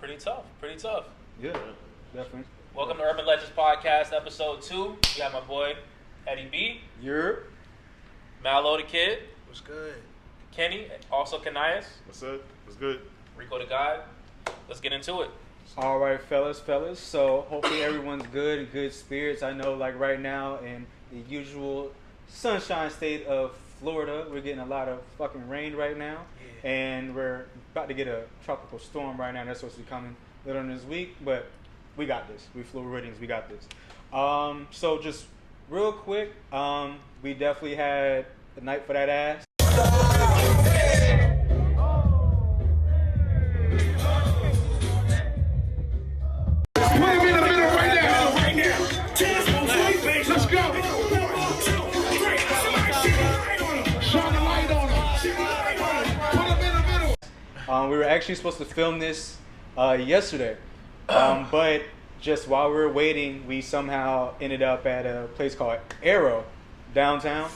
Pretty tough. Yeah, definitely. Welcome to Urban Legendz Podcast, episode 2. We got my boy, Eddie B. You're Mallow the Kid. What's good? Kenny, also Kanias. What's up? What's good? Rico the God. Let's get into it. all right, fellas. So hopefully everyone's good and good spirits. I know, like right now in the usual sunshine state of Florida, we're getting a lot of fucking rain right now, and we're about to get a tropical storm right now. That's supposed to be coming later on this week, but we got this. We Floridians, we got this. So just real quick, we definitely had the night for that ass. We were actually supposed to film this yesterday, but just while we were waiting, we somehow ended up at a place called Arrow downtown,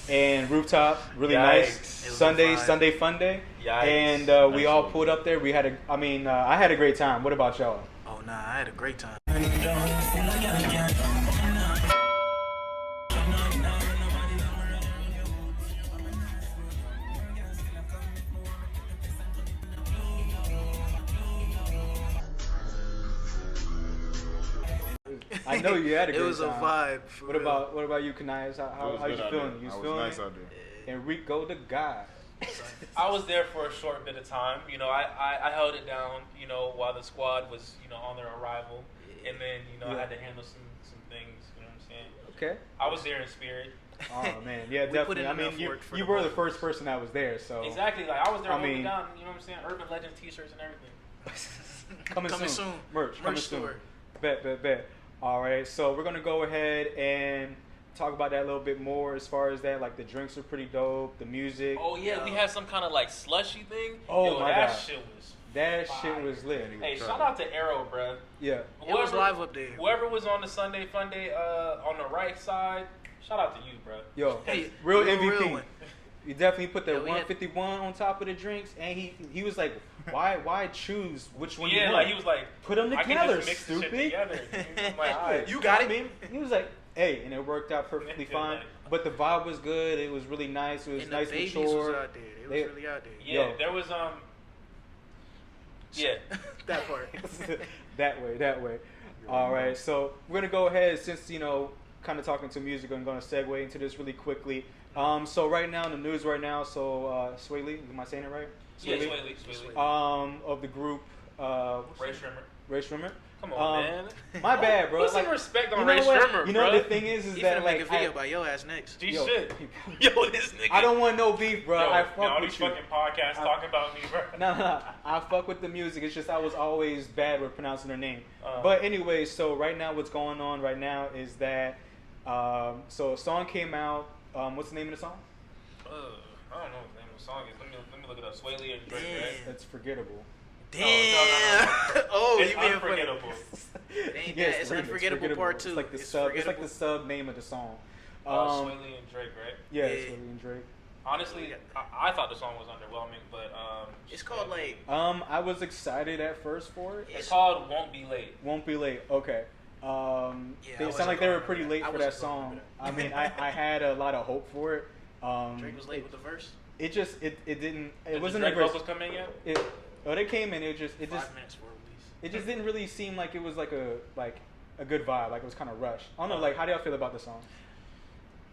and rooftop, really nice. Sunday Funday, and we all pulled up there. We had I had a great time. What about y'all? Oh nah, I had a great time. I know you had a great time. It was a vibe. What about you, Kanias? How you feeling? You feeling nice it? out there. And Rico the guy. I was there for a short bit of time. You know, I held it down, you know, while the squad was, you know, on their arrival. And then, you know, I had to handle some things, you know what I'm saying? Okay. I was there in spirit. Oh, man. Yeah, definitely. I mean, you were the first person that was there, so. Exactly. Like, I was there holding down, you know what I'm saying? Urban Legendz t-shirts and everything. Coming soon. Merch coming soon. store. Bet. All right, so we're going to go ahead and talk about that a little bit more as far as that. Like, the drinks are pretty dope, the music. Oh, yeah, we had some kind of, like, slushy thing. Oh, my God. That shit was lit. Hey, shout out to Arrow, bro. Yeah. It was live up there. Whoever was on the Sunday Funday on the right side, shout out to you, bro. Yo, Hey, real you're a MVP. real one. You definitely put the Yeah, we had- 151 on top of the drinks, and he was like, why choose which one you Yeah, want? like, he was like, Put them I can together, just mix this shit stupid. together. I'm like, all right. You got it. He was like, hey, and it worked out perfectly fine. But the vibe was good. It was really nice. It was And nice the and babies mature. was out there. They was really out there. Yeah, Yo. there was yeah. That part. that way. All right, so we're gonna go ahead since kind of talking to music. I'm gonna segue into this really quickly. So right now in the news right now, Sway Lee, am I saying it right? Yeah, Sway Sway Lee. Of the group Ray Shrimmer. Come on, man. My bad, bro. Put some respect on you know Ray what? Shrimmer, You know bro. the thing is He that finna like make a video by your ass next. G Yo. shit. Yo, this nigga. I don't want no beef, bro. Yo, I fuck all with these you. fucking podcasts talking about me, bro. Nah, I fuck with the music. It's just I was always bad with pronouncing her name. But anyway, so right now what's going on right now is that so a song came out. What's the name of the song? I don't know what the name of the song is. Let me look it up. Sway Lee and Drake, Damn. right? It's Forgettable. Damn. No. Oh, It's you being unforgettable. Ain't Yes, that? It's remix, Unforgettable Part 2. It's like the It's sub. It's like Forgettable. the sub name of the song. Sway Lee and Drake, right? Yeah, Yeah. it's Sway Lee and Drake. Honestly, I thought the song was underwhelming, but It's called like. I was excited at first for it. it's called "Won't Be Late." Won't be late. Okay. Yeah, I They wasn't sound like they were going pretty for late that. for I that wasn't going song. for I mean, I had a lot of hope for it. Drake was late with the verse. It just it didn't. It Did wasn't the a Drake great. vocals come in yet? They came in. It just 5 minutes for release. it just didn't really seem like it was like a good vibe. Like it was kind of rushed. I don't know. Like how do y'all feel about the song?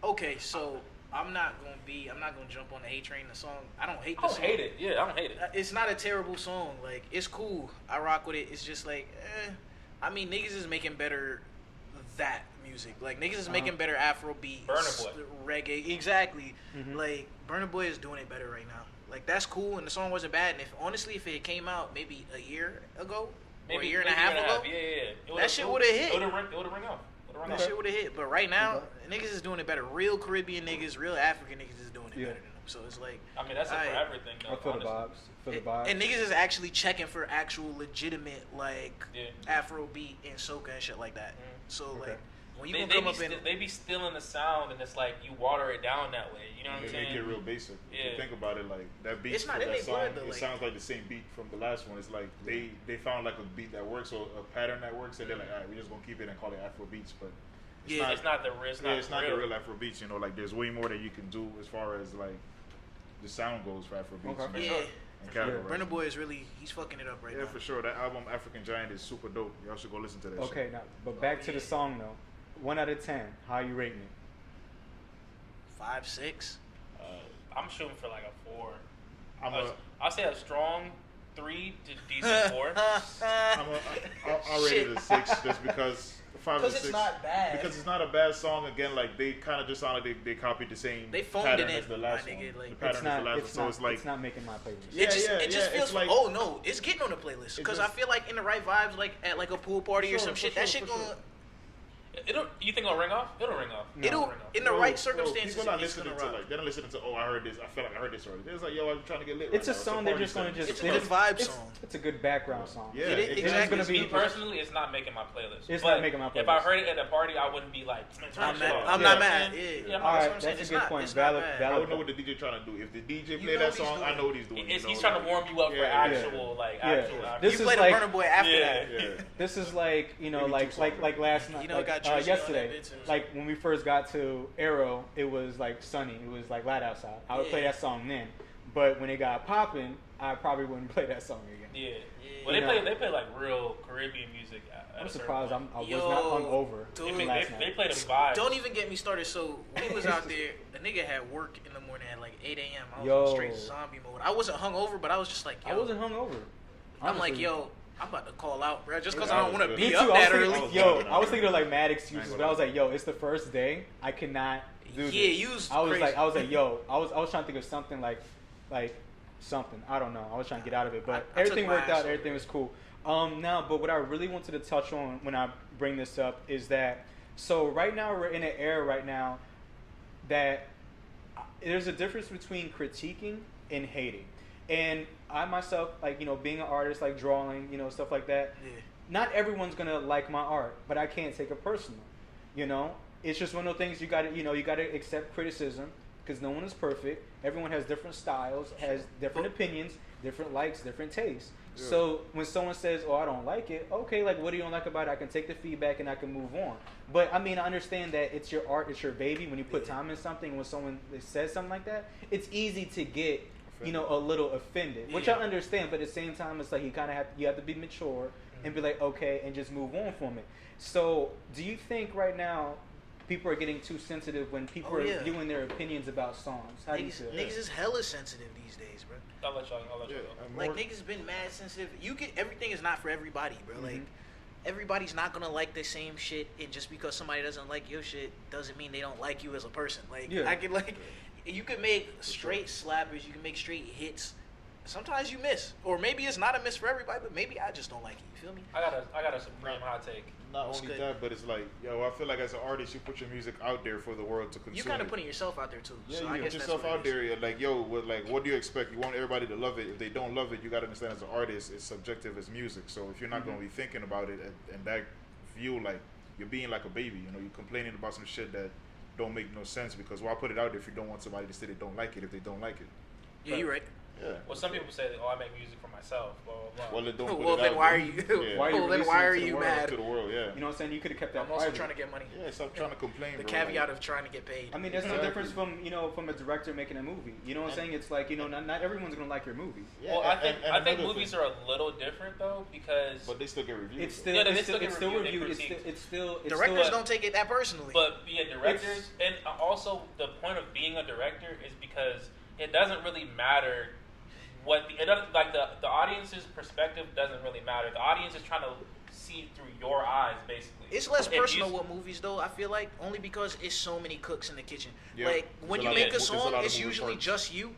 Okay, so I'm not gonna jump on the hate train. The song, I don't hate the I don't song. hate it. Yeah, I don't hate it. It's not a terrible song. Like it's cool. I rock with it. It's just like, I mean, niggas is making better that music. Like niggas is making better Afro beats, Burna Boy. reggae. Exactly. Mhm. Like Burna Boy is doing it better right now. Like that's cool, and the song wasn't bad. And if it came out maybe a year ago or a year and a half ago, Yeah. That shit would've hit. It would have ring out. that shit would have hit. But right now, niggas is doing it better. Real Caribbean niggas, real African niggas is doing it better than them. So it's like, I mean, that's it for everything, though. I feel the vibes. Feel the vibes. and niggas is actually checking for actual legitimate like Yeah. Afro beat and soca and shit like that. So like when you They gonna come up be in they be stealing the sound, and it's like you water it down that way. You know what what I'm They make saying? it real basic. If Yeah. you think about it, like that beat It's for not in that their song, blood, though, it like- sounds like the same beat from the last one. It's like they found like a beat that works or a pattern that works, and they're like, all right, we're just gonna keep it and call it Afro beats, but It's not the real. it's not the real Afro beats. You know, like there's way more that you can do as far as like the sound goes for Afro beats. Okay. You Yeah. know, and categorize. Burna Boy is really, he's fucking it up right Yeah, now. for sure. That album African Giant is super dope. Y'all should go listen to that. Okay, shit. now, but back to the song though. 1 out of 10. How you rating it? 5, 6. I'm shooting for like a 4. I'll I'll say a strong 3 to decent 4. I'll rate it a 6 just because 5 to 6. Because it's not bad. Because it's not a bad song. Again, like they kind of just sound like they copied the same They phoned pattern it in, as the last my one. nigga, like- The pattern It's is not. the last It's one. not. So it's like it's not making my playlist. Yeah, It just feels it's like- oh no, it's getting on the playlist. Because I just- feel like in the right vibes, like at like a pool party or For some sure, shit, for that sure, shit for gonna sure. You think it'll ring off? It'll ring off. No. it'll It'll ring off. in the right circumstances. People not It's listening gonna to rock. like they're not listening to. Oh, I heard this. I feel like I heard this already. It's like yo, I'm trying to get lit. It's right a now. song they're party just gonna song. just. It's a they good just- vibe it's- song. It's a good background song. Yeah, It is- it's exactly. just gonna Me be. personally, it's not making my playlist. It's But not making my If I playlist. heard it at a party, I wouldn't be like, turn I'm that shit off. not Yeah. mad. Yeah, Yeah, that's I'm All what right, I'm saying. that's It's a good not- point. it's not Valid, bad. valid. I don't know what the DJ trying to do. If the DJ play know that what he's song, I doing. know what he's doing. He's you know, trying to like- warm you up for Yeah. actual, like, Yeah. actual. This You is played like- a Burna Boy after Yeah. that. Yeah. This is like Maybe like two songs. last night, You know, like, it got Juicy on that yesterday. bit, too. Like when we first got to Arrow, it was like sunny. It was like light outside. I would play Yeah. that song then, but when it got popping, I probably wouldn't play that song again. Yeah. Yeah. Well, You know. they play like real Caribbean music. At I'm a certain surprised point. I was Yo, not hungover dude. last They night. play them vibes. Don't even get me started. So when we was out there, a nigga had work in the morning at like 8 a.m. I was Yo. in straight zombie mode. I wasn't hungover, but I was just like, yo. I wasn't hungover. I'm like, honestly. yo, I'm about to call out, bro, just because Yeah, I don't want to me be Me up too. I was that thinking, early. yo, Yeah. I was thinking of like mad I excuses, ain't but I was gonna like, yo, it's the first day. I cannot do this. Yeah, you was I was crazy. like, yo, I was trying to think of something like something. I don't know. I was trying to get out of it, but I took everything my worked ass out. over Everything it. was cool. Now, but what I really wanted to touch on when I bring this up is that so right now we're in an era right now that there's a difference between critiquing and hating. And I myself, like, you know, being an artist, like drawing, you know, stuff like that, Yeah. not everyone's gonna like my art, but I can't take it personal. You know, it's just one of those things you gotta accept criticism because no one is perfect. Everyone has different styles, has different opinions, different likes, different tastes. Yeah. So when someone says, "Oh, I don't like it," okay, like what do you don't like about it? I can take the feedback and I can move on. But I mean, I understand that it's your art, it's your baby. When you put time in something, when someone says something like that, it's easy to get, you know, a little offended, which I Yeah. understand. But at the same time, it's like you have to be mature and be like, okay, and just move on from it. So, do you think right now people are getting too sensitive when people Oh, are yeah. giving their opinions about songs? How do you feel? Niggas is hella sensitive these days, bro. I'll let y'all Yeah, go. and Like more- niggas been mad sensitive. Everything is not for everybody, bro. Like everybody's not gonna like the same shit, and just because somebody doesn't like your shit doesn't mean they don't like you as a person. Like Yeah. I can like, you can make straight slappers, you can make straight hits. Sometimes you miss, or maybe it's not a miss for everybody, but maybe I just don't like it. You feel me? I got a supreme hot take. Not What's only good? that, but it's like, yo, I feel like as an artist, you put your music out there for the world to consume. You kind of it. putting yourself out there too. Yeah, so you I put guess yourself that's what out it is. there. You're like, yo, what do you expect? You want everybody to love it. If they don't love it, you got to understand as an artist, it's subjective as music. So if you're not going to be thinking about it and that view, like you're being like a baby, you know, you're complaining about some shit that don't make no sense because why put it out there if you don't want somebody to say they don't like it if they don't like it? Yeah, you're right. Yeah. Well, some people say, "Oh, I make music for myself." Blah blah blah. Well, it don't put Well, it then out why are there. you? Yeah. Why are you Well, then releasing why it are to the you world? mad? To the world, yeah. You know what I'm saying? You could have kept that I'm also private. trying to get money. Yeah, stop trying to complain. The bro. caveat Like, of trying to get paid. I mean, there's no Exactly. difference from a director making a movie. You know what I'm saying? It's like, you know, not everyone's gonna like your movie. yeah, Well, I think another movies thing- are a little different though because, but they still get reviewed. It's though. still Yeah, they it's still still, get it's still reviewed, reviewed. they It's still Directors still don't take it that personally. but yeah, directors and also the point of being a director is because it doesn't really matter what it doesn't like the audience's perspective doesn't really matter. The audience is trying to see through your eyes basically. It's less If you- personal with movies, though. I feel like only because it's so many cooks in the kitchen. Yeah. Like when There's you a lot make of- a there's a song, lot of it's moving usually parts. just you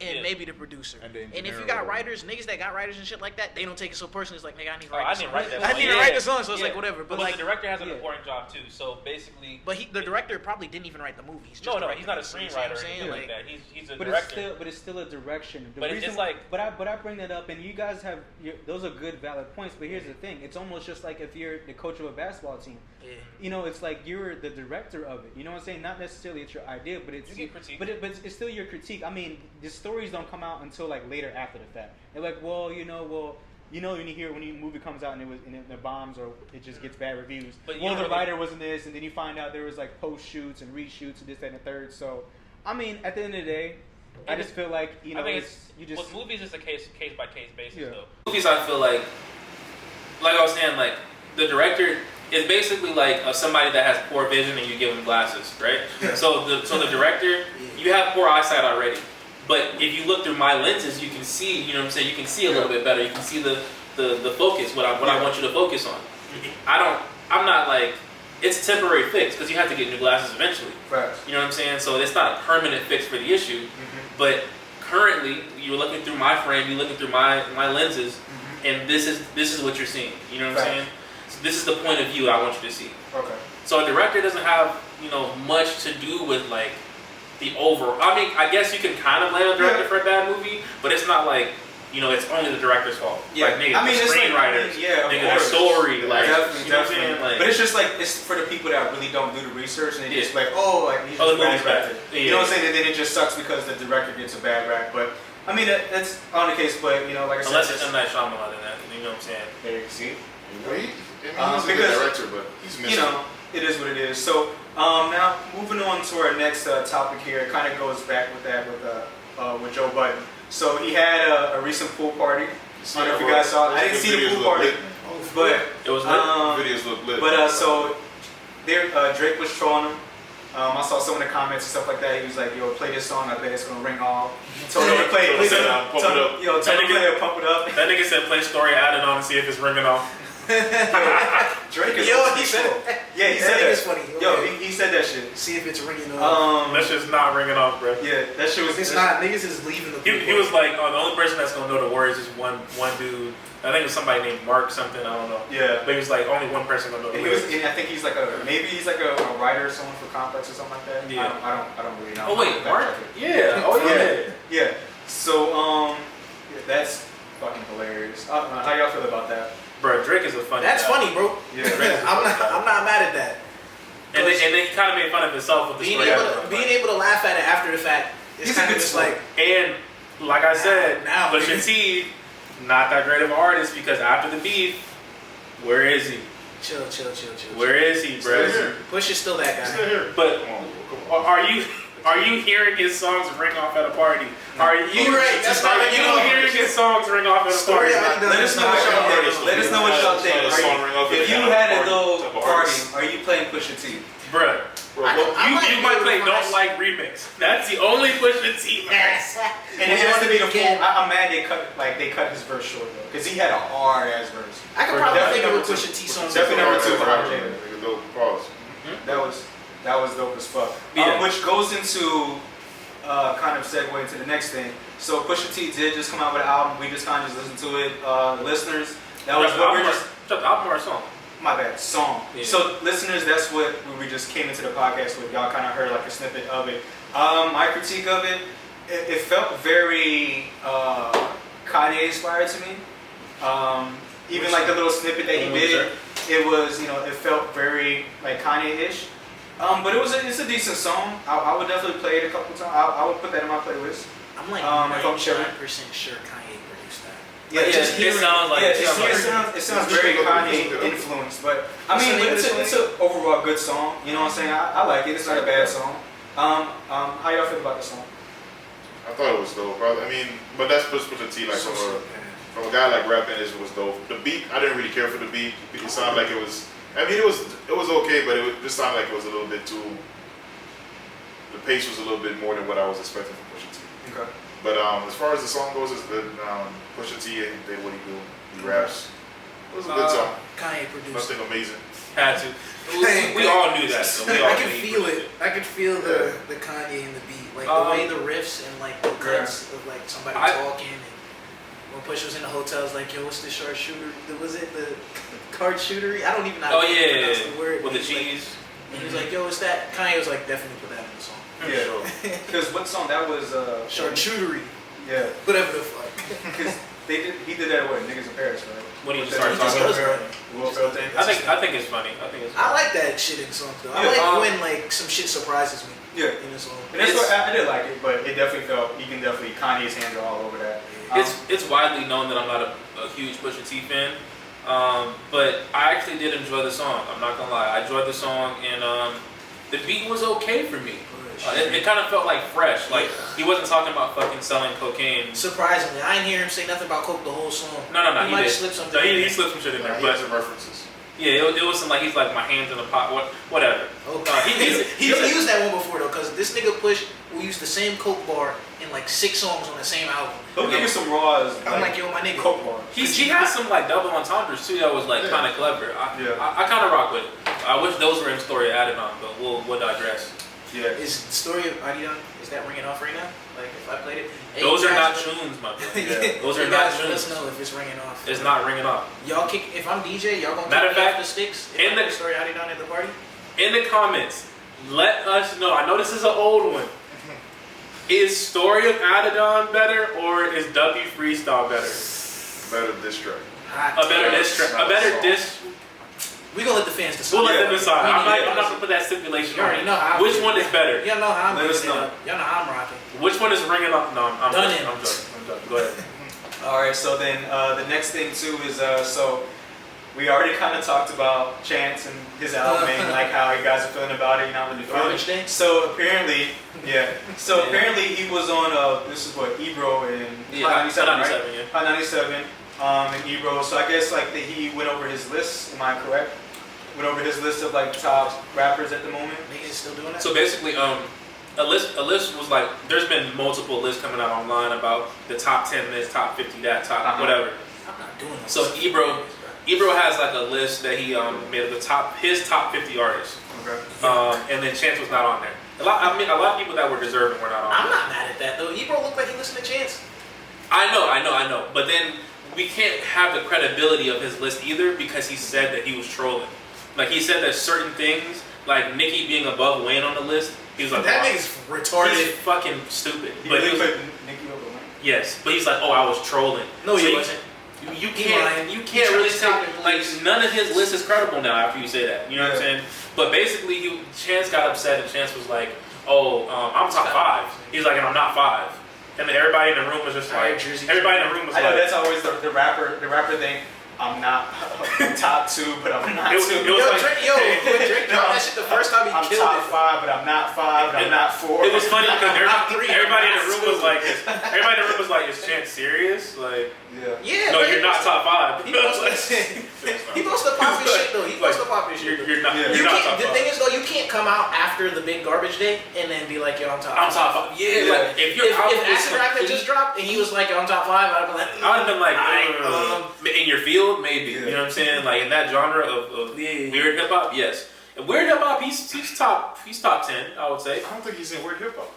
and Yeah. maybe the producer. And the And if engineer you or got whatever. writers, niggas that got writers and shit like that, they don't take it so personally. It's like, nigga, I need to Oh, write I the didn't song. write that I song. need to Yeah. write the song, so it's Yeah. like whatever. But the like, director has an yeah. important job too. So basically, but the director probably didn't even write the movie. He's just no, directing he's not a it, you see what screenwriter I'm or saying? anything like Like, that. He's a But director. it's still a direction. The But it's reason, like- but I bring that up, and you guys have those are good valid points. But here's the thing: it's almost just like if you're the coach of a basketball team. Yeah. You know, it's like you're the director of it. You know what I'm saying? Not necessarily it's your idea, but it's You get critique. but it's still your critique. I mean, the stories don't come out until like later after the fact. They're like, when you hear when a movie comes out and it bombs or it just gets bad reviews. But The writer wasn't this, and then you find out there was like post shoots and reshoots and this, that, and the third. So, I mean, at the end of the day, I just feel like with movies it's a case by case basis Yeah. though. Movies I feel like I was saying, like the director is basically like somebody that has poor vision and you give them glasses, right? Yeah. So the director, you have poor eyesight already. But if you look through my lenses, you can see, you know what I'm saying, you can see a little bit better. You can see the focus, what I want you to focus on. I'm not like, it's a temporary fix because you have to get new glasses eventually. Right. You know what I'm saying? So it's not a permanent fix for the issue. But currently, you're looking through my frame, you're looking through my lenses, and this is what you're seeing. You know what I'm saying? So this is the point of view I want you to see. Okay. So a director doesn't have, much to do with like the overall. I mean, I guess you can kind of blame a director for a bad movie, but it's not like, it's only the director's fault. Yeah. Like, nigga, the screenwriters, the story, like, definitely, you know what I'm saying? Like, but it's just like, it's for the people that really don't do the research and they just like, he's the just movie's bad. bad. You know what I'm saying? And then it just sucks because the director gets a bad rap. But I mean, that's on the case. But like I said, unless it's M. Night Shyamalan in that, you know what I'm saying? there you can see. He's a good director, but he's missing. It is what it is. So now moving on to our next topic here, it kind of goes back with that with Joe Budden. So he had a recent pool party. I don't know if you guys saw it. I didn't see the pool party, but It was lit. Videos look lit. But so there, Drake was trolling him. I saw some of the comments and stuff like that. He was like, "Yo, play this song. I bet it's gonna ring off." Told him to play. Pump it up. Told him to pump it up. That nigga said play story added on and see if it's ringing off. Drake is. He said it. Yeah, he That said that. nigga's funny. Yo, Okay. he said that shit. See if it's ringing off. That shit's not ringing off, bro. Yeah, that shit was. It's not. Niggas is leaving the. He was like, the only person that's gonna know the words is one dude. I think it was somebody named Mark something. I don't know. Yeah. But he was like, only one person gonna know the words. I think he's like a writer or someone for Complex or something like that. Yeah. I don't really know. Oh wait, Mark? Yeah. Oh yeah. Yeah. So that's fucking hilarious. How y'all feel about that? Bro, Drake is a funny That's guy. funny, bro. Yeah. I'm not mad at that. And then he kind of made fun of himself with the Being story. able to laugh at it after the fact is He's a kind of good just sport. like. And like I said, Now, Pusha T, not that great of an artist because after the beef, where is he? Chill. Where is he, bro? Push is still that guy. Still here. But are you hearing his songs ring off at a party? Are you right, that's not ringing off. hearing his songs ring off at a party? Story already done. Let us know what y'all think. Let us know what y'all think. If you had a little party, are you playing Pusha T? Bruh. You might play Don't Don't Like Remix. That's the only Pusha T verse. And it has to be the full. I'm mad they cut his verse short though, because he had a hard ass verse. I could probably Definitely think of a number Pusha two. T song. Definitely number two. Pause. That was dope as fuck. Yeah. Which goes into kind of segue into the next thing. So Pusha T did just come out with an album. We just kind of just listened to it. Listeners, that was what we're just. Album or a song? My bad, song. Yeah. So listeners, that's what we just came into the podcast with. Y'all kind of heard like a snippet of it. My critique of it, it felt very Kanye inspired to me. Even like the little snippet that he did, it was, it felt very like Kanye-ish. But it's a decent song. I would definitely play it a couple times. I would put that in my playlist. I'm like if I'm chilling. 99% sure Kanye produced that. Yeah, it sounds very Kanye influenced, but I mean, it's an overall good song. You know what I'm saying? I like it. It's not a bad song. How y'all feel about the song? I thought it was dope. I mean, but that's Pusha T. Like from a guy like rapping, it was dope. The beat, I didn't really care for the beat. It sounded like it was. I mean, it was okay, but it just sounded like it was a little bit too. The pace was a little bit more than what I was expecting from Pusha T. Okay. But as far as the song goes, it's good. Pusha T did what he do. He raps. It was a good song. Kanye produced. Nothing amazing. Had to. We all knew that. So we all I can knew he feel produced it. I can feel the Kanye in the beat, like the way the riffs and like the cuts of like somebody talking. And when Push was in the hotel, I was like, "Yo, what's the sharpshooter? Was it the card shootery? I don't even know how to pronounce the word." With the He was cheese. Like, he was like, "Yo, what's that?" Kanye was like, "Definitely put that in the song." Yeah. Because what song that was? Charcuterie. Yeah. Whatever the fuck. He did that with Niggas in Paris, right? When he just With started the talking Will about Ferrell- Will Ferrell thing. I think it's funny. I like that shit in songs though. I Yeah, like when like some shit surprises me. Yeah. In a song. And that's what I did like it, but it definitely felt Kanye's hands are all over that. It's widely known that I'm not a huge Pusha T fan, but I actually did enjoy the song. I'm not gonna lie, I enjoyed the song, and the beat was okay for me. It kind of felt like fresh. Like he wasn't talking about fucking selling cocaine. Surprisingly, I didn't hear him say nothing about coke the whole song. No. He might have slipped something. No, he slipped some shit in there, He but has some references. yeah, it was some like he's like my hands in the pot, whatever. Okay. He used that one before though, because this nigga Push will use the same coke bar in like 6 songs on the same album. He'll give you some raws. I'm like, yo, my nigga. Coke bar. He has some like double entendres too that was like kind of clever. I kind of rock with it. I wish those were in Story added on, but we'll digress. Yeah. Is the story of Adion, is that ringing off right now? Like if I played it? Hey, Those are not guys, tunes, my boy. Yeah. Those are You not guys let us tunes. know if it's ringing off. It's not ringing off. Y'all kick, if I'm DJ, y'all gonna Matter kick of me fact, off the sticks if in I the- play Story of Adion at the party? In the comments, let us know. I know this is an old one. Is Story of Adidon better or is W Freestyle better? Better diss track. A better diss track. A better diss. We gonna let the fans decide. We'll let them decide. We I'm need not to- gonna put that stipulation You already on know it. how. Which one is better? Y'all know how I'm Let us picking it know. up. Y'all know how I'm rocking. Which one is ringing off? No, I'm Done joking. it. I'm joking. Go ahead. All right. So then the next thing too is so we already kind of talked about Chance and his album and like how you guys are feeling about it. You're not really feeling Garbage Day? it. So apparently, yeah. So apparently he was on this is what Ebro and Hot 97, right? 97, yeah. Hot 97 and Ebro. So I guess like he went over his list. Am I correct? Went over his list of like top rappers at the moment. Niggas still doing that? So basically, a list was like, there's been multiple lists coming out online about the top 10 this, top 50 that, top whatever. I'm not doing that. So Ebro has like a list that he made of his top 50 artists. Okay. And then Chance was not on there. A lot of people that were deserving were not on I'm there. not mad at that though. Ebro looked like he listened to Chance. I know. But then we can't have the credibility of his list either because he said that he was trolling. Like he said that certain things, like Nicki being above Wayne on the list, he was like, That oh, nigga's retarded. he's fucking stupid. He But really he was, put Nicki over Wayne. yes, but he's like, oh, I was trolling. No, So he wasn't. You He can't lying. you He can't trying really to say stop it, like please. none of his list is credible now after you say that. You know what I'm Yeah. saying? But basically, Chance got upset and Chance was like, "Oh, I'm top 5." He's like, "And I'm not 5." And then everybody in the room was just like, everybody in the room was I know like, that's always the rapper thing. I'm not top 2, but I'm not It was- 2. it was like- When Drake dropped that shit the first time, he I'm killed top it. 5, but I'm not 5, but I'm not 4. It was funny because Not 3, everybody in not the room 2. was like, "Is Chance serious?" Like, Yeah. Yeah. no, but you're not top 5. He posts the pop his shit though. He posts the pop his shit. You're not. Yeah. You're You not top can't, the 5. thing is though, you can't come out after the big garbage day and then be like, yo, I'm top 5. I'm top 5. Yeah, Yeah. like if your If album is Acid Rap had just dropped and he was like, yo, I'm top 5, I'd be like, I would have been like, Alright, in your field, maybe. Yeah. You know what I'm saying? Like in that genre of weird hip hop, yes. And weird hip hop, he's top 10, I would say. I don't think he's in weird hip hop.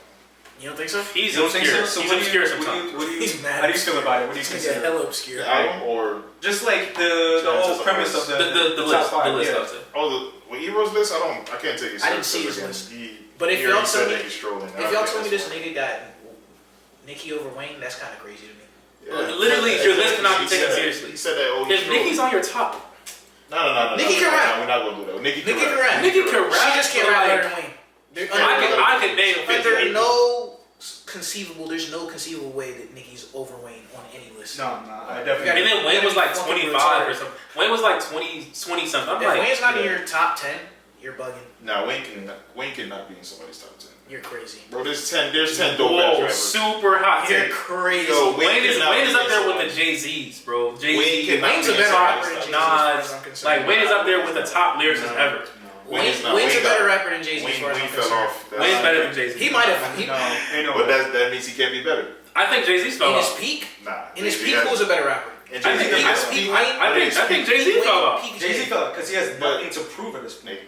You don't think so? He's You don't think obscure. so? He's what do obscure you, sometimes. what do you, He's mad. how do you feel about it? What do you He's consider? hella obscure. The album or Just like the whole premise of the The top list, 5. the list, yeah. I would say. with Ebro's list, I can't take it. I didn't serious see his because list. He, But if he y'all already told said me- that he's trolling. If y'all told me this nigga got Nicki over Wayne, that's kind of crazy to me. Literally, your list cannot be taken seriously. He said that. Oh, he's If Nicki's on your top, no. Nicki can rap. We're not gonna do that. Nicki Nicki can rap. Nicki can rap. She just can't rap better than Wayne. I could name 50 Under people. there's no conceivable way that Nicki's over Wayne on any list. No, I definitely. And then Wayne was like Fucking 25 retarded. or something. Wayne was like 20 something. I'm If like, Wayne's not in your top 10, you're bugging. Nah, Wayne cannot be in somebody's top 10. You're crazy. Bro, there's 10 dope ass whoa, rappers. super hot You're 10. crazy. Yo, Wayne is up there with somebody. the Jay-Z's, bro. Wayne Jay-Z, cannot Wayne's a be in better rapper somebody's than top Jay-Z. Nas. Like, Wayne is up there with the top lyricists ever. Wayne's not. a Wayne better got- rapper than Jay-Z as far as Wayne I'm fell concerned. off. Wayne's better than Jay-Z. He might have. Ain't no But way. that means he can't be better. I think Jay-Z fell In his off. peak, Nah. in his Jay-Z peak, has- who's a better rapper? And I think Jay-Z has- peak I think Jay-Z Wayne, fell off. peak Jay-Z Jay. fell because he has But- nothing to prove at this point.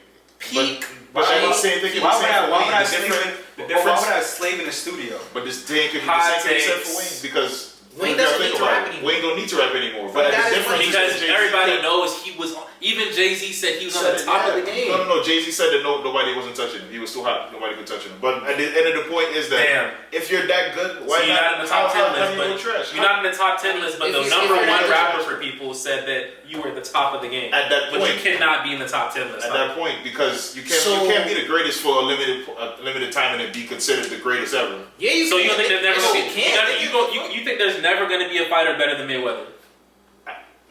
Peak. But Jay. I'm not saying they can be Why would saying I? for Why Wayne. would I The slave difference- in? the Why would difference- I slave in the studio? But this day could be the Hot same thing except takes. for Wayne because Wayne you gotta doesn't think need to about rap it. anymore. Wayne don't need to rap anymore. But But that the is difference is Because that Jay-Z everybody got- knows he was on. Even Jay-Z said he was on the top of the game. No. Jay-Z said that nobody wasn't touching him. He was too hot. Nobody could touch him. But at the end of the point is that if you're that good, why so you're not in the top 10 list? But you're not in the top 10 list. But the number one rapper for people said that you were at the top of the game. At that point, but you cannot be in the top 10 list. At that point, because you can't be the greatest for a limited time and be considered the greatest ever. Yeah, you so can. You don't think there's never gonna be? You think there's never going to be a fighter better than Mayweather?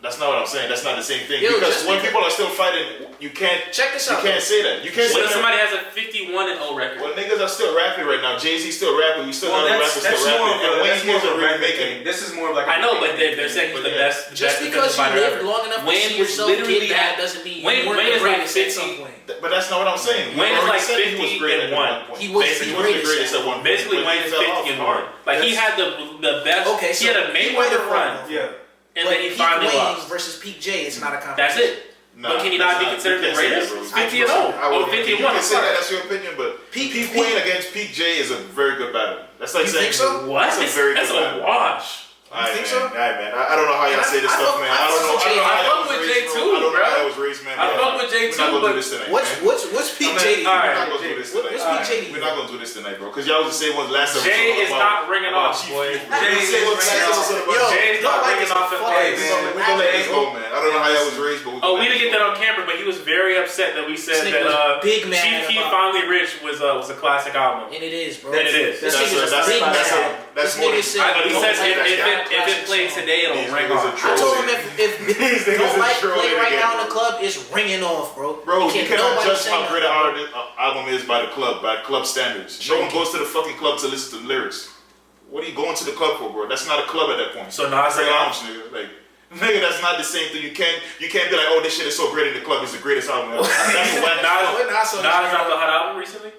That's not what I'm saying. That's not the same thing. Because when people are still fighting, you can't check this out. You can't say that. You can't say that. Somebody has a 51-0 record. Well, niggas are still rapping right now. Jay-Z's still rapping. We still have rappers still rapping. And Wayne's more of a making. This is more of like. I know, but they're saying he's the best. Just because you lived long enough to see yourself get that doesn't mean Wayne is like 50. But that's not what I'm saying. Wayne is like 50 and 1. He was the greatest at one point. Basically, Wayne is 50 and 1. Like he had the best. Okay, he had a Mayweather run. Yeah. And then he finally lost. Versus Peak J is not a competition. That's it. But can he not be considered the greatest? 50 and 0. Oh, 50 and 1. You can say that's your opinion, but Peak Wayne against Peak J is a very good battle. That's like saying. You think so? What? That's a very good battle. That's a wash. You think so? Alright, man. I don't know how y'all say this stuff, man. I don't know how I fuck with Jay too, I don't know bro. how I was raised, man. I fuck with Jay too, but what's Peak J? We're not gonna do this tonight. What's Peak J? We're not gonna do this tonight, bro. Because y'all was the same ones last time. Jay is not ringing off, boy. Jay is not ringing off. Hey, man, we gonna let this go, man. I don't know how y'all was raised, but we didn't get that on camera, but he was very upset that we said that Big Man Chief Keef Finally Rich was a classic album. And it is, bro. And it is. This nigga's a big man. That's more. He says if it played today, it'll ring off. I told him if Don't Like play right now in the club, it's ringing off, bro. Bro, you cannot judge how great an album is by club standards. No one goes to the fucking club to listen to the lyrics. What are you going to the club for, bro? That's not a club at that point. So Nas like lounge, nigga, that's not the same thing. You can't be like, oh, this shit is so great in the club. It's the greatest album ever. That's a whack. Nas dropped a hot album recently.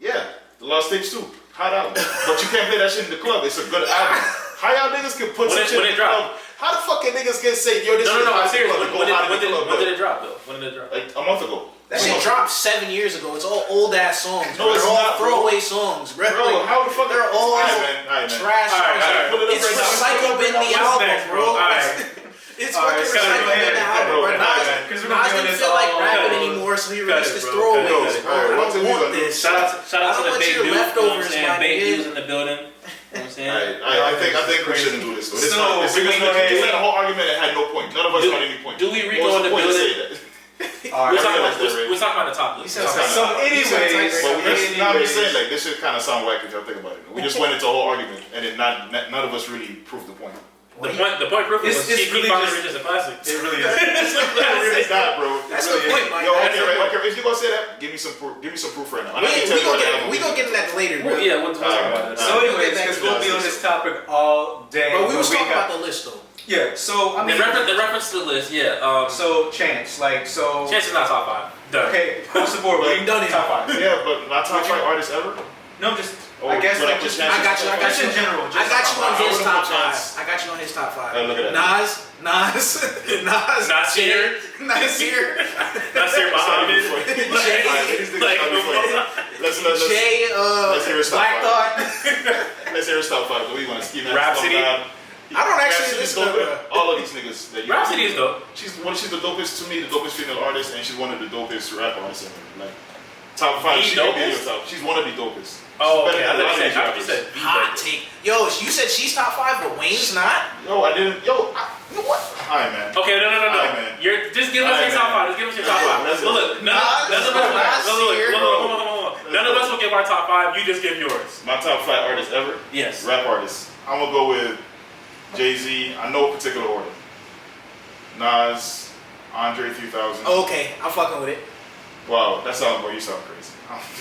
Yeah, The Lost Tapes too. Hot album. But you can't play that shit in the club. It's a good album. How y'all niggas can put some shit in the club? How the fuck can niggas get say, yo, this shit is hot in the club? When did it drop though? When did it drop? Like a month ago. That shit dropped 7 years ago. It's all old ass songs. No, it's all not, throwaway songs, bro. Bro, how the fuck they're all trash songs. It's recycled in the album, bro. It's fucking recycled in the album, bro. Nas didn't feel like rapping anymore, so he released his throwaways, bro. I don't want this. Shout out to the big dude. Leftovers, man. Big dudes in the building. I think we shouldn't do this. Though. It's because you had a whole argument that had no point. None of us had any point. Do we re-go in the building? We're talking about the top list. So anyways, I'm just saying, like, this should kind of sound whack if y'all think about it. We just went into a whole argument, and then none of us really proved the point. The point proof was Chief Keef Finally Rich is a classic. It really is. It's not, bro. That's the point, Mike. Yo, okay. If you gonna say that, give me some proof. Give me some proof right now. We gonna get into that later, bro. Yeah, we'll talk about that. So anyways, because we'll be on this topic all day. But we was talking about the list, though. Yeah, so I mean, the reference to the list, yeah. So Chance, Chance is not top 5. Done. Okay, across the board, we done top 5. Yeah, but not top 5 artists ever. No, just I guess like just I got you in general. I got you on his top 5. I got you on his top 5. Look at that. Nas, Nasir Muhammad, Jay, Black Thought. Let's hear his top 5. What do you want to ski man? Rhapsody. I don't actually listen to all of these niggas. Rhapsody is dope. She's the dopest to me, the dopest female artist, and she's one of the dopest rap artists ever. Like top 5, she can be in your top. She's one of the dopest. Oh, okay. I thought you said hot take. Yo, you said she's top 5, but Wayne's not. Yo, I didn't. You know what? Alright, man. Okay, no. Right, man. You're just give us your top 5. Just give us your top 5. Look, none of us will give our top 5. You just give yours. My top 5 artists ever. Yes. Rap artists. I'm gonna go with Jay-Z. I know a particular order. Nas, Andre 3000. Okay, I'm fucking with it. Wow, that sounds you sound crazy.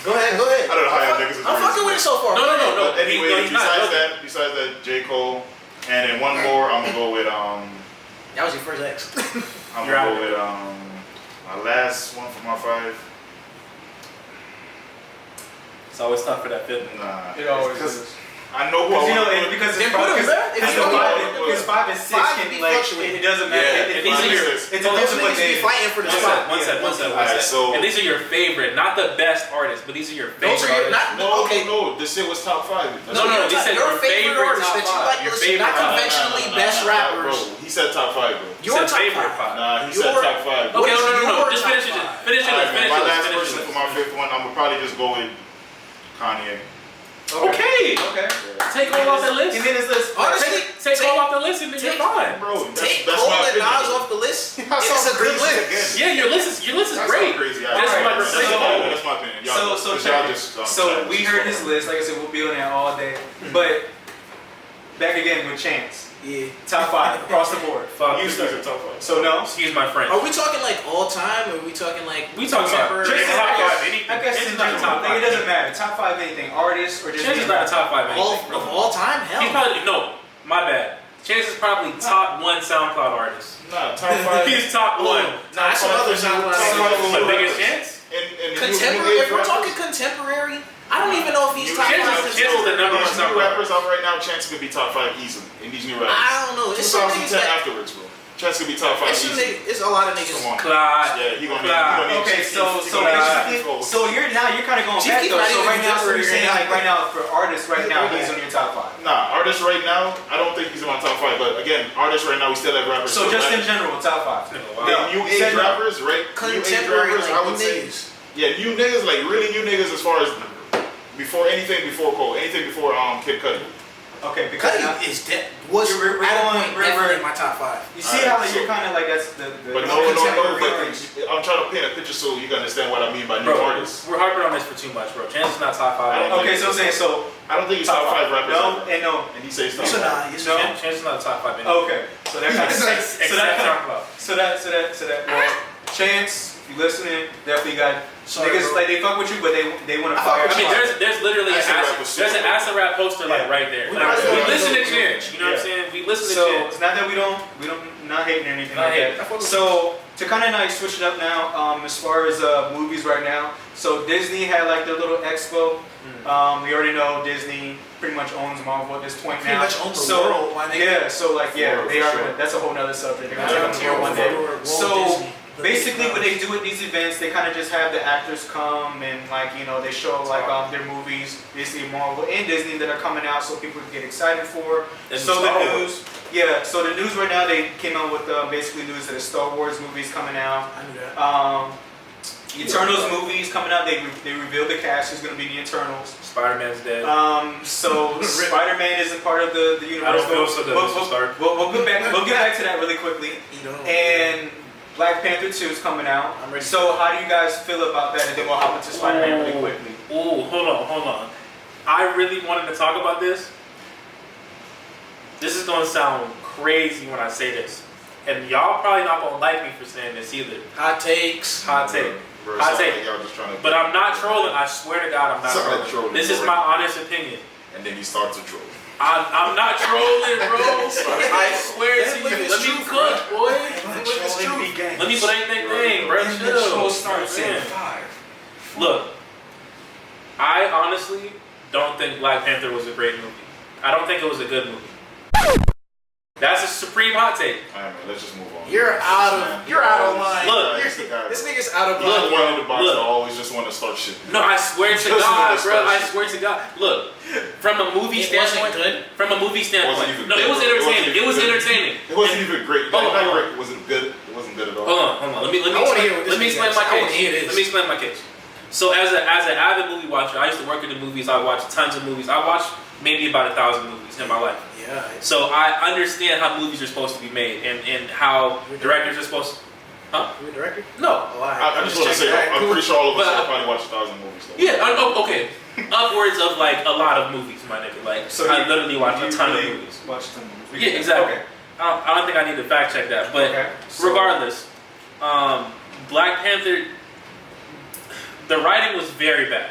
Go ahead. I don't know how y'all niggas is I'm fucking with it so far. No. But anyway, besides that, J. Cole, and then one more, I'm gonna go with That was your first ex. I'm gonna go with my last one for my 5. It's always tough for that fifth. Nah, it always is. I know who I want. Because Then put him there. If you because 5 and 6 Five can can be like fluctuating. it doesn't matter. Yeah. It These are your- depends on what Niggas they be fighting for the spot. One second. Alright, so- And these are your favorite, not the best artists, but these are your favorite Those are your, artists. not, okay. No, this shit was top 5. No, they said your your favorite favorite artists top that you five. like Your listen, favorite not top conventionally best Bro, rappers. he said top 5, bro. Your Said top favorite 5. Nah, he said Your- top 5. Okay, What is no. your Just top finish it. five? Finish it. Alright, man, my last Finish person it. for my 5th one, I'm gonna probably just go with Kanye. Okay. Take all off the list. And then it's this. Honestly, Take all off the list and then you're fine. Bro, take that's Cole my and opinion. Nas off the list. That's It's a good crazy list. again. Yeah, your list is That's great. so crazy. That's Alright, my that's opinion. my opinion. Y'all, So y'all just we heard his list. Like I said, we'll be on there all day. But back again with Chance. Yeah. Top 5 across the board. Fuck. You These start. are top 5. So no. Excuse my French. Are we talking like all time, or are we talking like We talking about contemporary? Chance is top 5 anything. I guess Chance it's is not not a top 5. Like, it doesn't matter. Top 5 anything. Artists or just. Chance is not a top 5 anything. Of all time? Hell. He's probably my bad. Chance is probably top 1 SoundCloud artist. Nah, top 5. He's top 1. Nah, that's another SoundCloud. The biggest Chance? Contemporary? If we're talking contemporary, I don't even know if he's top Chance 5. is the number one These new SoundCloud. rappers out right now, Chance could be top 5 easily in these new rappers. I don't know. It's some 2010 niggas that. afterwards, bro. Chance could be top 5 It's, some easily. niggas, it's a lot of niggas. Come on. Clyde. Yeah, he gonna Clyde. need. Okay, so you're kind of going Chief back keep though. not So even right now, so you're contemporary saying right like now. right now for artists right now he's on your top 5. Nah, artists right now, I don't think he's in my top 5. But again, artists right now, we still have rappers. So still just in rapping. general, top 5. The new age Said no. rappers, right? New age Contemporary, rappers, I like would say. niggas. Yeah, new niggas, like really new niggas as far as before Cole, anything before Kid Cudi. Okay, because Cudi now, is was We're at a going- point we're- definitely in my top 5. you see how like you're kind of like that's the But no, contemporary but artists. I'm trying to paint a picture so you can understand what I mean by new Bro, artists. we're harping on this for too much, bro. Chance is not top 5. Okay, so I'm saying so I don't think he's top 5 rappers. no ever. and no. And he says top So 5. nah, it's No. Chance is not a top 5 anything. Okay, so that kind of Except SoundCloud. so that well, Chance, if you listening, definitely got Sorry, niggas bro. like they fuck with you, but they want to I fuck fire. with I mean, you. there's literally Acid rap was there's an super acid rap poster like right there. We Like, might as we well listen to go Chance. You know what I'm Yeah. saying? We listen to So Chance. it's not that we don't not hating or anything Not like hating. that. So to kind of like switch it up now, as far as movies right now. So Disney had like their little expo. We already know Disney pretty much owns Marvel at this point Pretty now. much owns the so, world, my nigga. Yeah, so like yeah, For they are. sure. That's a whole nother subject. They're Yeah, gonna take on one day. Walt So Disney. basically, what they do at these events, they kind of just have the actors come and like they show like their movies, basically Marvel and Disney that are coming out, so people can get excited for. And So Star the Wars. news, yeah. So the news right now, they came out with basically news that a Star Wars movie is coming out. I knew that. Eternals movie is coming out. They revealed the cast who's going to be the Eternals. Spider-Man's dead. So Spider-Man isn't part of the universe. I don't feel so good, Mr. Stark. We'll get back to that really quickly. And Black Panther 2 is coming out. I'm ready. So how do you guys feel about that? And then we'll hop into Spider-Man really quickly. Ooh, hold on. I really wanted to talk about this. This is gonna sound crazy when I say this, and y'all probably not gonna like me for saying this either. Hot takes. Hot take. Bro, Hot sound take. like y'all just trying to But I'm not trolling. I swear to God, I'm not Sound like trolling. trolling, This is bro. my honest opinion. and then he starts to troll. I'm not trolling, bro. I swear to That you. is Let me true, cook, boy. Let Let me blame that thing, bro. And the Chill. show starts Man. at 5. Look, I honestly don't think Black Panther was a great movie. I don't think it was a good movie. That's a supreme hot take. Alright, man, let's just move on. You're out of line. Look, This nigga's out of He's the line. one in the box Look. that always just want to start shit. No, I swear to Just God, wanna bro. start I shit. swear to God. Look, from a movie It wasn't standpoint, good? from a movie standpoint, even no, good, it was bro. It wasn't entertaining. It even was good. entertaining. It wasn't even great. Hold on, Not hold on. great. Was it good? It wasn't good at all. Hold on. Let me I wanna hear what let me this explain nigga my has. I wanna case. hear this. Let me explain my case. So as an avid movie watcher, I used to work in the movies. I watched tons of movies. I watched maybe about 1,000 movies in my life. Yeah. So I understand how movies are supposed to be made and how directors are supposed to. Huh? You a director? No. Oh, alright. I just want to say, I'm pretty sure all of us But- have probably watched 1,000 movies. Though. Yeah, okay. Upwards of like a lot of movies, my nigga. Like, So I you- literally watched a you ton really of movies. Watched some movies. Yeah, exactly. Okay. I don't think I need to fact check that, but Okay, so- regardless, Black Panther, the writing was very bad.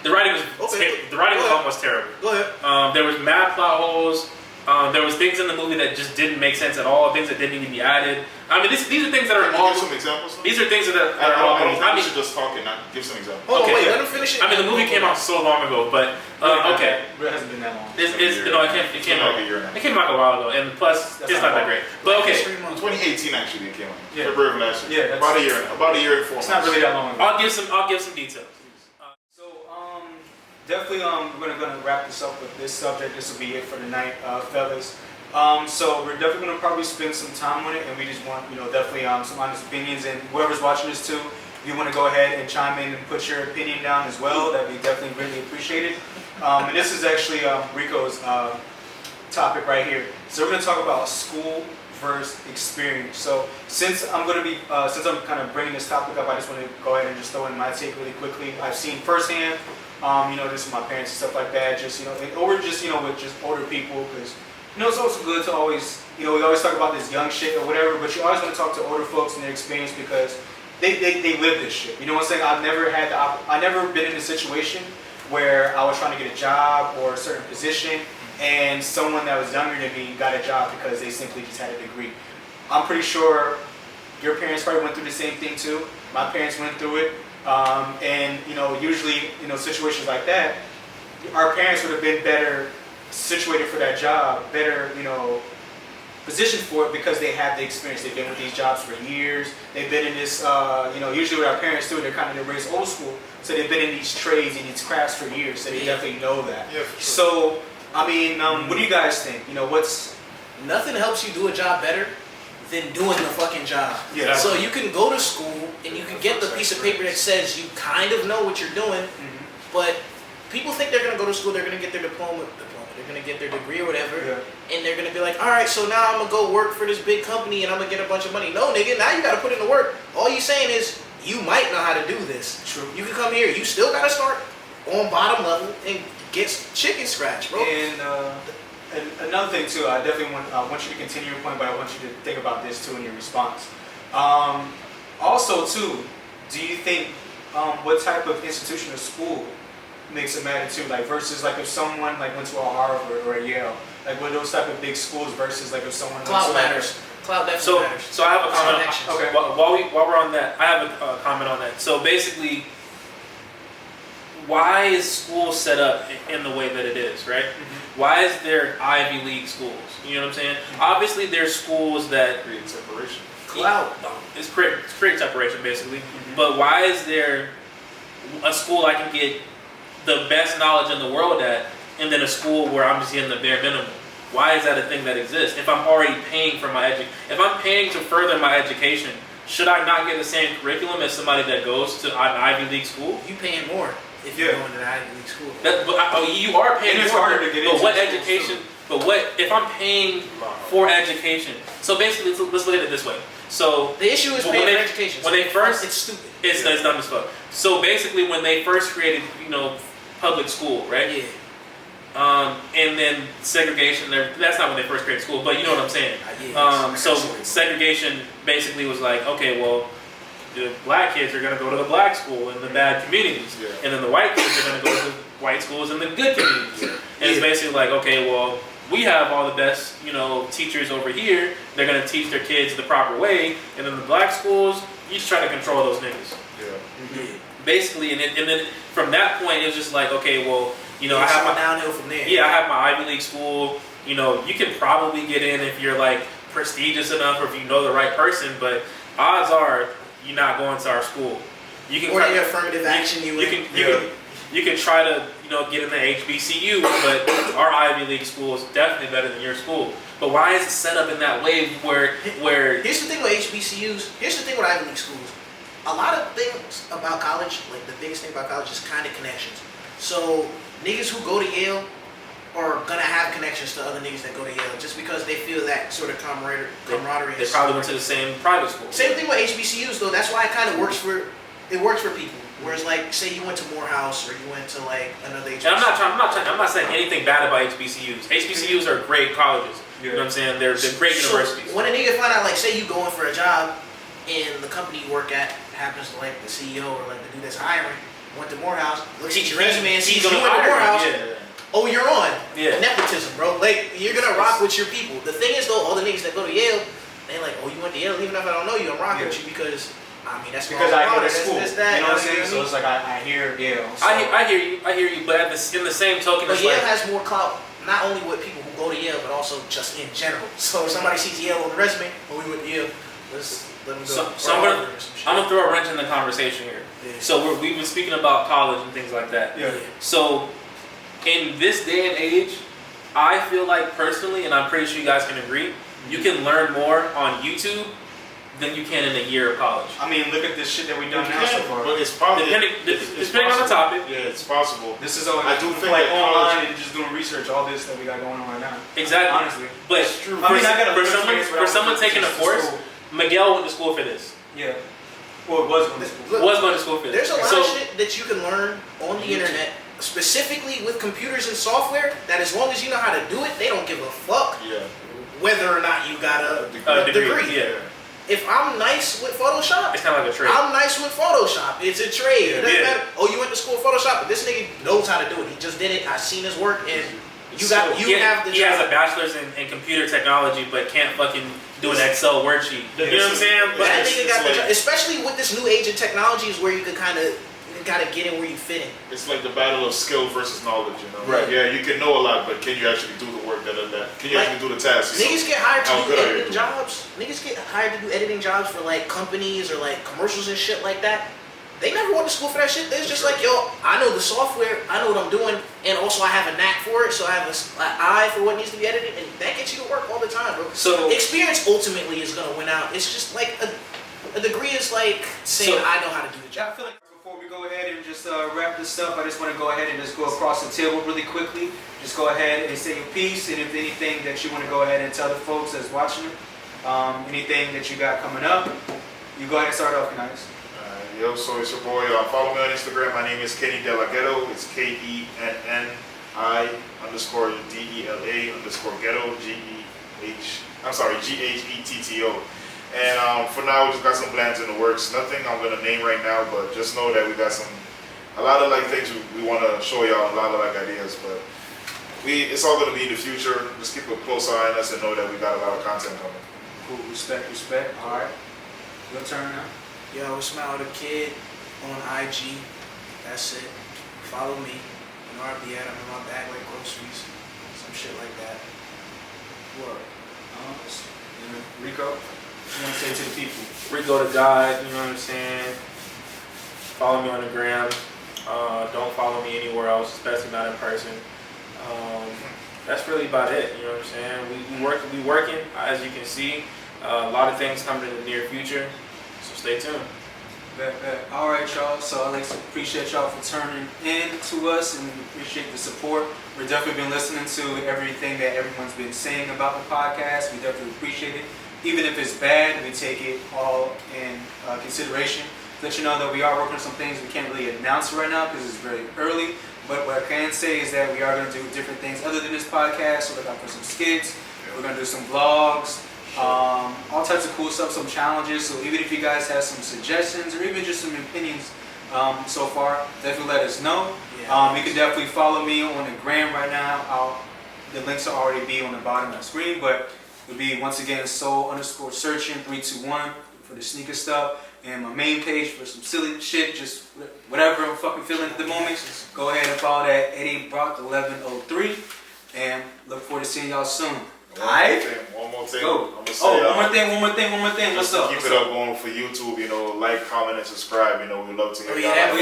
The writing was Okay. the writing was Go ahead. almost terrible. Go ahead. There was mad plot holes. There was things in the movie that just didn't make sense at all. Things that didn't need to be added. I mean, these are things that are all. Give some examples. These are things that are all. I mean, we should just talk and not give some examples. Oh wait, let him finish it. I mean, the movie came out so long ago, but okay. It hasn't been that long. It came out like a year now. It came out a while ago, and plus, it's not that great. But okay, 2018 actually it came out. Yeah. February of last year. Yeah, about a year and 4 months. It's not really that long ago. I'll give some details. So definitely we're gonna wrap this up with this subject. This will be it for tonight, fellas. So we're definitely gonna probably spend some time on it, and we just want definitely some honest opinions. And whoever's watching this too, if you want to go ahead and chime in and put your opinion down as well, that'd be definitely really appreciated. And this is actually Rico's topic right here. So we're gonna talk about school versus experience. So since I'm kind of bringing this topic up, I just want to go ahead and just throw in my take really quickly. I've seen firsthand, this with my parents and stuff like that. Just or just with just older people, because it's also good to always we always talk about this young shit or whatever, but you always want to talk to older folks and their experience because they live this shit. You know what I'm saying? I've never been in a situation where I was trying to get a job or a certain position, and someone that was younger than me got a job because they simply just had a degree. I'm pretty sure your parents probably went through the same thing too. My parents went through it, and usually situations like that, our parents would have been better situated for that job, better positioned for it because they have the experience. They've been with these jobs for years. They've been in this. Usually what our parents do, they're kind of raised old school, so they've been in these trades and these crafts for years. So they definitely know that. Yeah, for sure. So I mean, what do you guys think? What's nothing helps you do a job better than doing the fucking job. Yeah. So you can go to school and you can get the piece of paper that says you kind of know what you're doing, but people think they're gonna go to school, they're gonna get their diploma, they're gonna get their degree or whatever, and they're gonna be like, all right, so now I'm gonna go work for this big company and I'm gonna get a bunch of money. No, nigga, now you gotta put in the work. All you saying is you might know how to do this. True. You can come here, you still gotta start on bottom level and get chicken scratch, bro. And another thing too, I definitely want you to continue your point, but I want you to think about this too in your response. Also too, do you think what type of institution or school makes it matter too? Like versus like if someone like went to a Harvard or a Yale, like what those type of big schools versus like if someone Cloud matters. Cloud definitely matters. So I have a comment. Okay. While we're on that, I have a comment on that. So basically, why is school set up in the way that it is, right? Why is there Ivy League schools? You know what I'm saying? Obviously, there's schools that create separation. Cloud. It's create separation, basically. But why is there a school I can get the best knowledge in the world at, and then a school where I'm just getting the bare minimum? Why is that a thing that exists? If I'm already paying for my if I'm paying to further my education, should I not get the same curriculum as somebody that goes to an Ivy League school? You paying more if you're going to an Ivy League school. You are paying and it's more, harder to get but into what education? But what if I'm paying for education? So basically, let's look at it this way. So the issue is paying for education. When they first, it's stupid. It's dumb as fuck. So basically, when they first created, public school, right? Yeah. And then segregation. That's not when they first created school, but you know what I'm saying. So segregation basically was like, okay, well, the black kids are going to go to the black school in the bad communities, and then the white kids are going to go to the white schools in the good communities. And it's basically like, okay, well, we have all the best, teachers over here. They're going to teach their kids the proper way, and then the black schools, you just try to control those niggas. Basically, and then from that point, it was just like, okay, well, I have my downhill from there. Yeah, I have my Ivy League school. You can probably get in if you're like prestigious enough or if you know the right person, but odds are you're not going to our school. You can the affirmative action you can try to get in the HBCU, but our Ivy League school is definitely better than your school. But why is it set up in that way where here's the thing with HBCUs, here's the thing with Ivy League schools. A lot of things about college, like the biggest thing about college is kind of connections. So niggas who go to Yale are gonna have connections to other niggas that go to Yale just because they feel that sort of camaraderie. They probably went to the same private school. Same thing with HBCUs though. That's why it kind of works for people. Whereas like say you went to Morehouse or you went to like another HBCU. And I'm not saying anything bad about HBCUs. HBCUs are great colleges. You know what I'm saying? They're great universities. When a nigga find out, like say you going for a job and the company you work at happens to like the CEO or like the dude that's hiring went to Morehouse, looks at your resume and sees you went to Morehouse. Oh, you're on. Nepotism, bro. Like you're gonna rock with your people. The thing is though, all the niggas that go to Yale, they like, oh, you went to Yale, even if I don't know you, I'm rocking with you because I mean that's because I go to school. That, you know what I'm saying? So it's like I hear Yale. So. I hear you, but in the same token, but it's Yale like, has more clout, not only with people who go to Yale, but also just in general. So if somebody sees Yale on the resume, oh, we went to Yale, let me go. I'm gonna throw a wrench in the conversation here. Yeah. So we've been speaking about college and things like that. Yeah. So in this day and age, I feel like personally, and I'm pretty sure you guys can agree, you can learn more on YouTube than you can in a year of college. I mean, look at this shit that we've done now so far. But it's probably depending on the topic. Yeah, it's possible. This is all I do think like that online and just doing research. All this that we got going on right now. Exactly. Honestly, but it's true. For someone taking a course, Miguel went to school for this. Yeah. Well, it was going to school. Was going to school for this. There's a lot of shit that you can learn on the internet, specifically with computers and software, that as long as you know how to do it, they don't give a fuck whether or not you got a degree. Yeah. If I'm nice with Photoshop, it's kind of like a trade. I'm nice with Photoshop. It's a trade. It doesn't matter. Oh, you went to school for Photoshop, but this nigga knows how to do it. He just did it. I've seen his work, and he has a bachelor's in computer technology, but can't fucking do an Excel worksheet. You know what I'm saying? But that nigga got the job. Especially with this new age of technology, is where you could kind of gotta get in where you fit in. It's like the battle of skill versus knowledge, you know? Right. Yeah, you can know a lot, but can you actually do the work that can you actually do the tasks? Niggas get hired to do editing jobs. Niggas get hired to do editing jobs for like companies or like commercials and shit like that. They never went to school for that shit. It's just like, yo, I know the software, I know what I'm doing, and also I have a knack for it, so I have an eye for what needs to be edited, and that gets you to work all the time, bro. So experience ultimately is gonna win out. It's just like a degree is like saying I know how to do the job. I feel like before we go ahead and just wrap this up, I just want to go ahead and just go across the table really quickly. Just go ahead and say your piece, and if anything that you want to go ahead and tell the folks that's watching it, anything that you got coming up, you go ahead and start off, guys. Yo, so it's your boy. Follow me on Instagram. My name is Kenny Delaghetto. It's KENNI_DELA_Ghetto. GHETTO. And for now, we just got some plans in the works. Nothing I'm gonna name right now, but just know that we got a lot of like things we want to show y'all. A lot of like ideas, but it's all gonna be in the future. Just keep a close eye on us and know that we got a lot of content coming. Cool, respect. All right, your turn now. Yo, Smile the Kid on IG. That's it. Follow me. You know where I be at. I'm in my bag like groceries. Some shit like that. What? Rico, you want to say to the people? Rico the God, you know what I'm saying? Follow me on the gram. Don't follow me anywhere else, especially not in person. That's really about it, you know what I'm saying? We working, as you can see. A lot of things coming in the near future. So stay tuned. All right, y'all. So I'd like to appreciate y'all for turning in to us and appreciate the support. We've definitely been listening to everything that everyone's been saying about the podcast. We definitely appreciate it. Even if it's bad, we take it all in consideration. Let you know that we are working on some things we can't really announce right now because it's very early. But what I can say is that we are going to do different things other than this podcast. So we're going to put some skits. We're going to do some vlogs. All types of cool stuff, some challenges. So even if you guys have some suggestions or even just some opinions so far, definitely let us know. You can definitely follow me on the gram right now. The links will already be on the bottom of the screen, but it'll be once again soul_searching321 for the sneaker stuff, and my main page for some silly shit, just whatever I'm fucking feeling at the moment. Go ahead and follow that Eddie Brock 1103, and look forward to seeing y'all soon. One more thing. Go. I'm gonna say, one more thing. What's up? Keep it up going for YouTube. You know, like, comment, and subscribe. You know, we love to hear that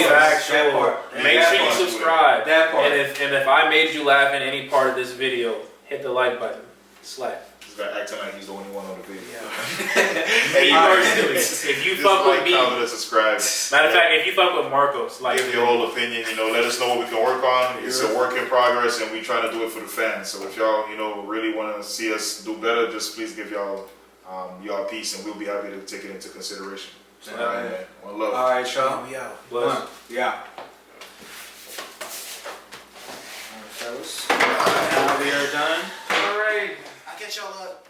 part. Make sure you subscribe. That part. And if I made you laugh in any part of this video, hit the like button. Slap. He's got acting like he's the only one on the video. Me personally, if you fuck with me, comment, and subscribe. Matter of fact, if you fuck with Marcos, like, give your whole opinion. You know, let us know what we can work on. It's a work in progress, and we try to do it for the fans. So if y'all, really want to see us do better, just please give y'all a piece, and we'll be happy to take it into consideration. So, all right, man. One love. All right, y'all. We out. Bless. Yeah. All right, fellas. Now we are done. All right. I'll catch y'all up.